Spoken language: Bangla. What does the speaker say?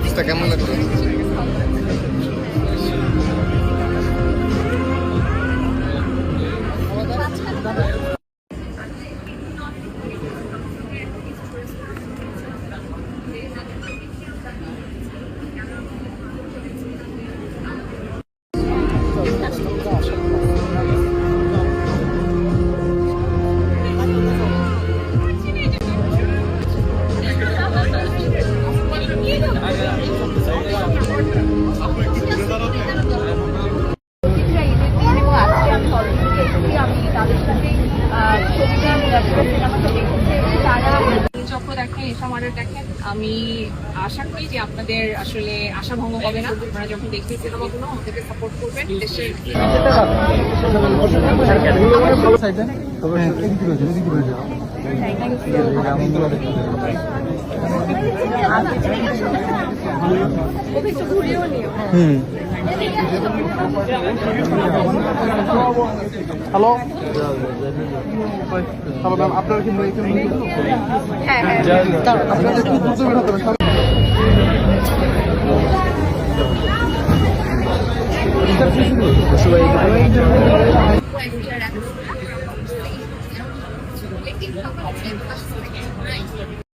অফিসটা কেমন লাগলো? আমি আশা করি যে আপনাদের আসলে আশা ভঙ্গ হবে না। আপনারা যখন দেখবেন সিনেমাগুলো আমাদেরকে সাপোর্ট করবেন। দেশের হ্যালো হ্যালো ম্যাম, আপনারা কি হ্যাঁ হ্যাঁ আপনাদের কি দ্রুত বের হতে হবে? Right.